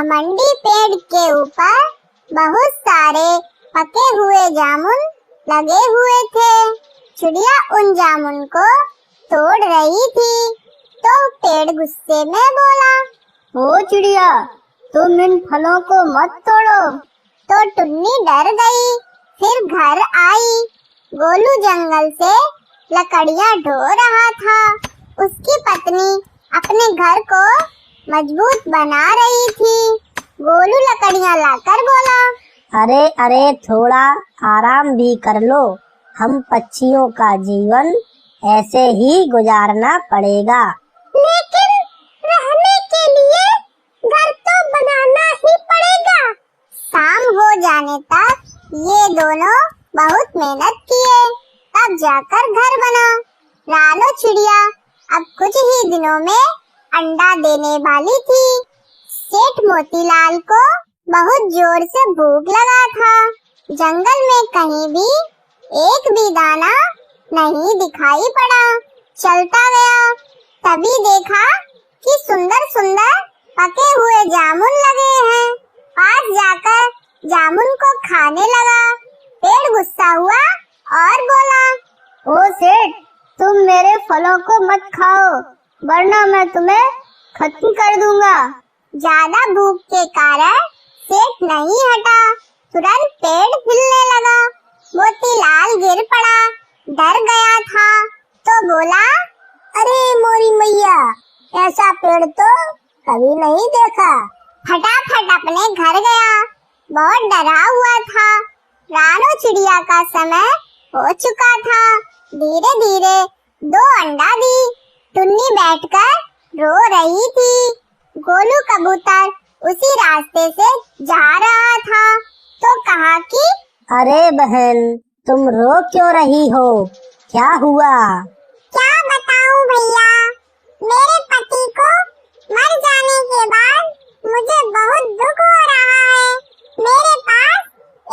घमंडी पेड़ के ऊपर बहुत सारे पके हुए जामुन लगे हुए थे। चिड़िया उन जामुन को तोड़ रही थी तो पेड़ गुस्से में बोला, ओ चिड़िया, तुम इन फलों को मत तोड़ो। तो टुन्नी डर गई। फिर घर आई। गोलू जंगल से लकड़ियाँ ढो रहा था। उसकी पत्नी अपने घर को मजबूत बना रही थी। गोलू लकड़ियाँ लाकर बोला, अरे अरे, थोड़ा आराम भी कर लो। हम पक्षियों का जीवन ऐसे ही गुजारना पड़ेगा। लेकिन रहने के लिए घर तो बनाना ही पड़ेगा। शाम हो जाने तक ये दोनों बहुत मेहनत किए, तब जाकर घर बना। रानो चिड़िया अब कुछ ही दिनों में अंडा देने वाली थी। सेठ मोतीलाल को बहुत जोर से भूख लगा था। जंगल में कहीं भी एक भी दाना नहीं दिखाई पड़ा। चलता गया, तभी देखा कि सुंदर सुंदर पके हुए जामुन लगे हैं। पास जाकर जामुन को खाने लगा। पेड़ गुस्सा हुआ और बोला, ओ सेठ, तुम मेरे फलों को मत खाओ, वरना मैं तुम्हें खत्म कर दूंगा। ज्यादा भूख के कारण सेठ नहीं हटा। तुरंत पेड़ हिलने लगा। मोतीलाल गिर पड़ा। डर गया था तो बोला, अरे मोरी मैया, ऐसा पेड़ तो कभी नहीं देखा। फटाफट अपने घर गया। बहुत डरा हुआ था। रानो चिड़िया का समय हो चुका था। धीरे धीरे 2 अंडा दी। टुन्नी बैठकर रो रही थी। गोलू कबूतर उसी रास्ते से जा रहा था तो कहा कि अरे बहन, तुम रो क्यों रही हो? क्या हुआ? क्या बताऊं भैया, मेरे पति को मर जाने के बाद मुझे बहुत दुख हो रहा है। मेरे पास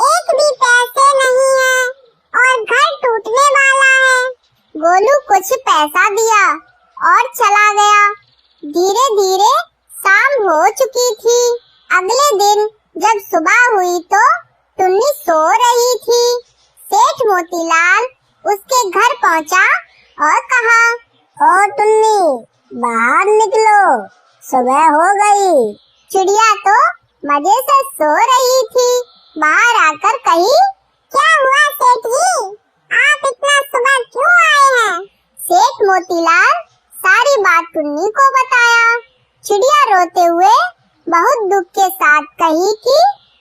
एक भी पैसे नहीं है और घर टूटने वाला है। गोलू कुछ पैसा दिया और चला गया। धीरे धीरे शाम हो चुकी थी। अगले दिन जब सुबह हुई तो टुन्नी सो रही थी। सेठ मोतीलाल उसके घर पहुंचा और कहा, ओ टुन्नी, बाहर निकलो, सुबह हो गई। चिड़िया तो मजे से सो रही थी। बाहर आकर कही, क्या हुआ सेठ जी, आप इतना सुबह क्यों आए हैं? सेठ मोतीलाल सारी बात टुन्नी को बताया। चिड़िया रोते हुए बहुत दुख के साथ कही कि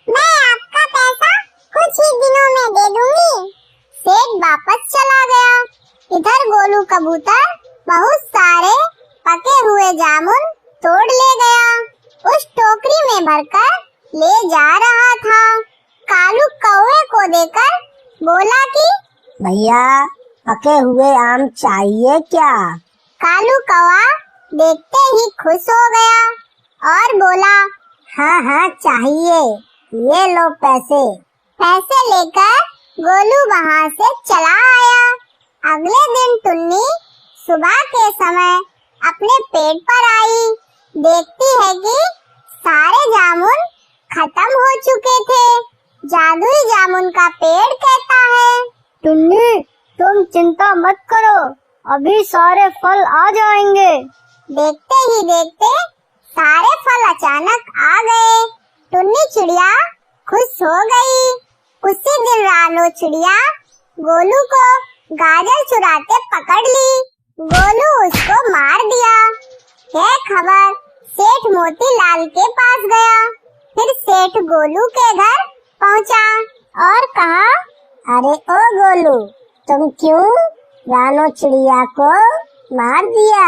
मैं आपका पैसा कुछ ही दिनों में दे दूंगी। सेठ वापस चला गया। इधर गोलू कबूतर बहुत सारे पके हुए जामुन तोड़ ले गया। उस टोकरी में भरकर ले जा रहा था। कालू कौवे को देखकर बोला कि भैया, पके हुए आम चाहिए क्या? कालू कौवा देखते ही खुश हो गया और बोला, हाँ हाँ चाहिए, ये लो पैसे। पैसे लेकर गोलू वहाँ से चला आया। अगले दिन टुन्नी सुबह के समय अपने पेड़ पर आई। देखती है कि सारे जामुन खत्म हो चुके थे। जादुई जामुन का पेड़ कहता है, टुन्नी, तुम चिंता मत करो, अभी सारे फल आ जाएंगे। देखते ही देखते सारे फल अचानक आ गए। टुन्नी चिड़िया खुश हो गई। उसी दिन रानो चिड़िया गोलू को गाजर चुराते पकड़ ली। गोलू उसको मार दिया। यह खबर सेठ मोतीलाल के पास गया। फिर सेठ गोलू के घर पहुंचा और कहा, अरे ओ गोलू, तुम क्यों रानो चिड़िया को मार दिया?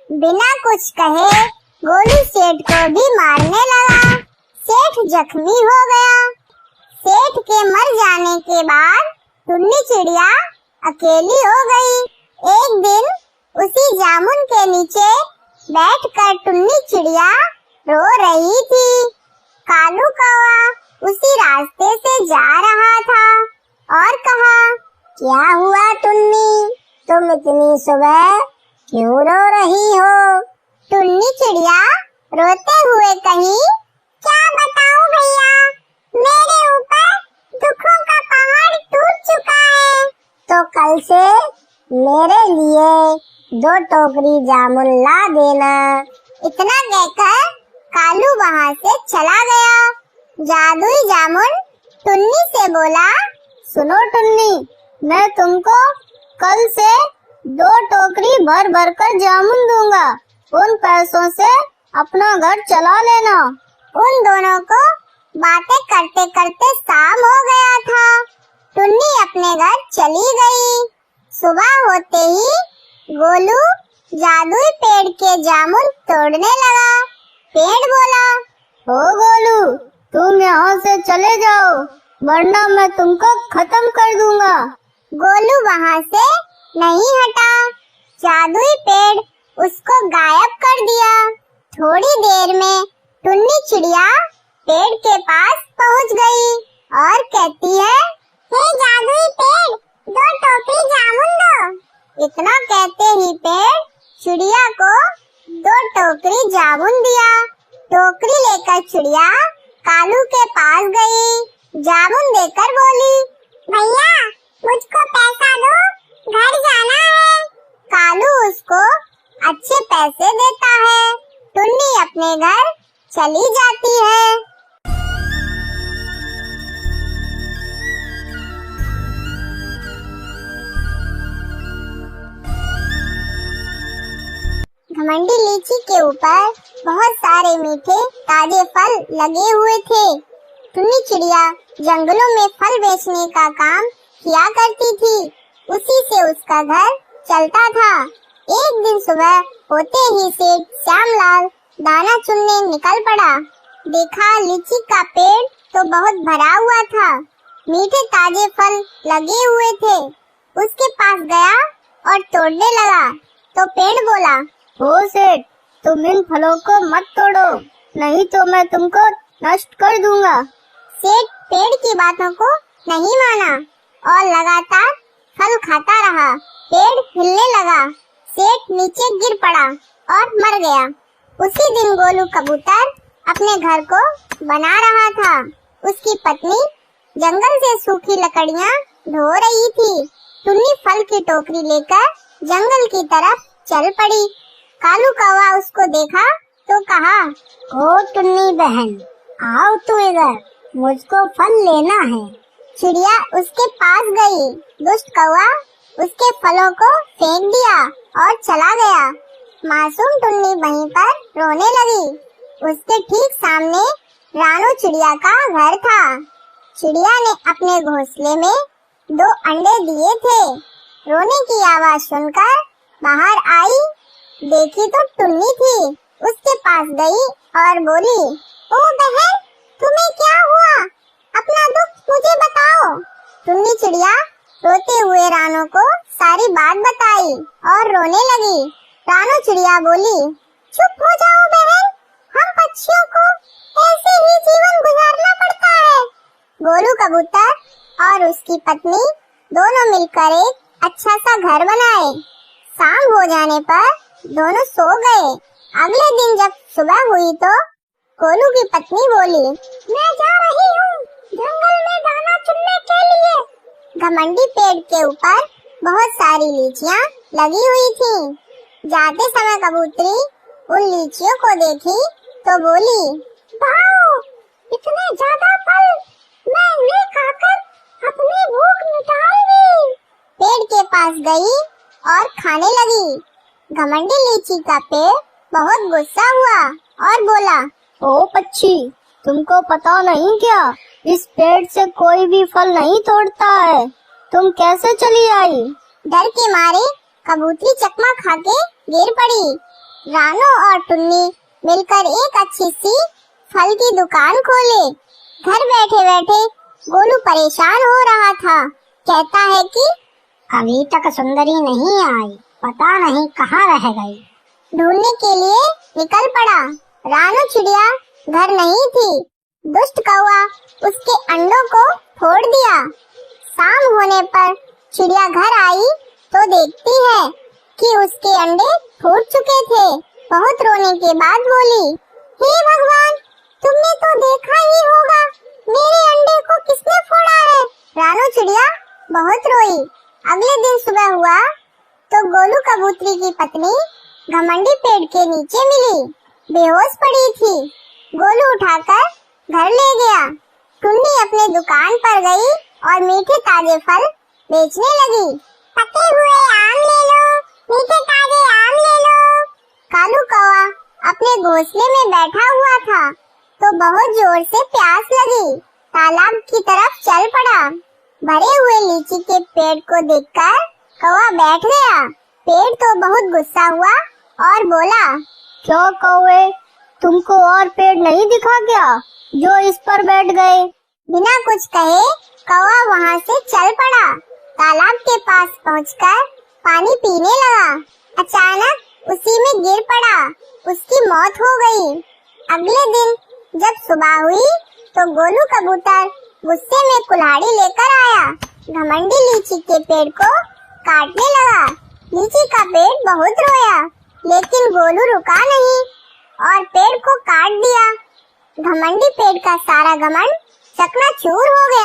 बिना कुछ कहे गोलू सेठ को भी मारने लगा। सेठ जख्मी हो गया। सेठ के मर जाने के बाद टुन्नी चिड़िया अकेली हो गई। एक दिन उसी जामुन के नीचे बैठकर टुन्नी चिड़िया रो रही थी। कालू कौवा उसी रास्ते से जा रहा था और कहा, क्या हुआ टुन्नी, तुम इतनी सुबह क्यों रो रही हो? टुन्नी चिड़िया रोते हुए कही, क्या मेरे ऊपर दुखों का पहाड़ टूट चुका है। तो कल से मेरे लिए 2 टोकरी जामुन ला देना। इतना कहकर कालू वहाँ से चला गया। जादुई जामुन टुन्नी से बोला, सुनो टुन्नी, मैं तुमको कल से 2 टोकरी भर भर कर जामुन दूंगा। उन पैसों से अपना घर चला लेना। उन दोनों को बातें करते करते शाम हो गया था। टुन्नी अपने घर चली गई। सुबह होते ही गोलू जादुई पेड़ के जामुन तोड़ने लगा। पेड़ बोला, ओ गोलू, तुम यहाँ से चले जाओ, वरना मैं तुमको खत्म कर दूंगा। गोलू वहाँ से नहीं हटा। जादुई पेड़ उसको गायब कर दिया। थोड़ी देर में टुन्नी चिड़िया पेड़ के पास पहुँच गई और कहती है, हे जादुई पेड़, 2 टोकरी जामुन दो। इतना कहते ही पेड़ चिड़िया को 2 टोकरी जामुन दिया। टोकरी लेकर चिड़िया कालू के पास गई। जामुन देकर बोली, भैया मुझको पैसा दो, घर जाना है। कालू उसको अच्छे पैसे देता है। टुन्नी अपने घर चली जाती है। घमंडी लीची के ऊपर बहुत सारे मीठे ताजे फल लगे हुए थे। टुन्नी चिड़िया जंगलों में फल बेचने का काम किया करती थी। उसी से उसका घर चलता था। एक दिन सुबह होते ही सेठ श्यामलाल दाना चुनने निकल पड़ा। देखा लीची का पेड़ तो बहुत भरा हुआ था। मीठे ताजे फल लगे हुए थे। उसके पास गया और तोड़ने लगा तो पेड़ बोला, ओ सेठ, तुम इन फलों को मत तोड़ो, नहीं तो मैं तुमको नष्ट कर दूंगा। सेठ पेड़ की बातों को नहीं माना और लगातार फल खाता रहा। पेड़ हिलने लगा। सेठ नीचे गिर पड़ा और मर गया। उसी दिन गोलू कबूतर अपने घर को बना रहा था। उसकी पत्नी जंगल से सूखी लकड़ियाँ ढो रही थी। टुन्नी फल की टोकरी लेकर जंगल की तरफ चल पड़ी। कालू कौवा उसको देखा तो कहा, ओ टुन्नी बहन, आओ तू इधर, मुझको फल लेना है। चिड़िया उसके पास गई। दुष्ट कौवा उसके फलों को फेंक दिया और चला गया। मासूम टुन्नी वहीं पर रोने लगी। उसके ठीक सामने रानू चिड़िया का घर था। चिड़िया ने अपने घोंसले में 2 अंडे दिए थे। रोने की आवाज सुनकर बाहर आई। देखी तो टुन्नी थी। उसके पास गई और बोली, ओ बहन, तुम्हें क्या हुआ? अपना दुख मुझे बताओ। टुन्नी चिड़िया रोते हुए रानू को सारी बात बताई और रोने लगी। रानू चिड़िया बोली, चुप हो जाओ बहन, हम पक्षियों को ऐसे ही जीवन गुजारना पड़ता है। गोलू कबूतर और उसकी पत्नी दोनों मिलकर एक अच्छा सा घर बनाए। शाम हो जाने पर दोनों सो गए। अगले दिन जब सुबह हुई तो गोलू की पत्नी बोली, मैं जा रही हूँ जंगल में दाना चुनने के लिए। घमंडी पेड़ के ऊपर बहुत सारी लीचियाँ लगी हुई थी। जाते समय कबूतरी उन लीचियों को देखी तो बोली, वाओ, इतने ज्यादा फल, मैं इन्हें खाकर अपनी भूख मिटाऊंगी। पेड़ के पास गई और खाने लगी। घमंडी लीची का पेड़ बहुत गुस्सा हुआ और बोला, ओ पक्षी, तुमको पता नहीं क्या, इस पेड़ से कोई भी फल नहीं तोड़ता है। तुम कैसे चली आई? डर के मारे कबूतरी चकमा खा के गिर पड़ी। रानू और टुन्नी मिलकर एक अच्छी सी फल की दुकान खोले। घर बैठे बैठे गोलू परेशान हो रहा था। कहता है कि अभी तक सुंदरी नहीं आई, पता नहीं कहाँ रह गई। ढूंढने के लिए निकल पड़ा। रानू चिड़िया घर नहीं थी। दुष्ट कौवा उसके अंडों को फोड़ दिया। शाम होने पर चिड़िया घर आई तो देखती है कि उसके अंडे फूट चुके थे। बहुत रोने के बाद बोली, हे भगवान, तुमने तो देखा ही होगा मेरे अंडे को किसने फोड़ा है? रानू चिड़िया बहुत रोई। अगले दिन सुबह हुआ तो गोलू कबूतरी की पत्नी घमंडी पेड़ के नीचे मिली, बेहोश पड़ी थी। गोलू उठाकर घर ले गया। टुन्नी अपने दुकान पर गई और मीठे ताजे फल बेचने लगी। पके हुए आम ले लो, मीठे ताजे आम ले लो। कालू कौवा अपने घोंसले में बैठा हुआ था तो बहुत जोर से प्यास लगी। तालाब की तरफ चल पड़ा। भरे हुए लीची के पेड़ को देखकर कौवा बैठ गया। पेड़ तो बहुत गुस्सा हुआ और बोला, क्यों कौवे, तुमको और पेड़ नहीं दिखा क्या जो इस पर बैठ गए? बिना कुछ कहे कौवा वहाँ से चल पड़ा। तालाब के पास पहुँचकर पानी पीने लगा। अचानक उसी में गिर पड़ा। उसकी मौत हो गई। अगले दिन जब सुबह हुई तो गोलू कबूतर गुस्से में कुल्हाड़ी लेकर आया। घमंडी लीची के पेड़ को काटने लगा। लीची का पेड़ बहुत रोया, लेकिन गोलू रुका नहीं और पेड़ को काट दिया। घमंडी पेड़ का सारा घमंड चकनाचूर हो गया।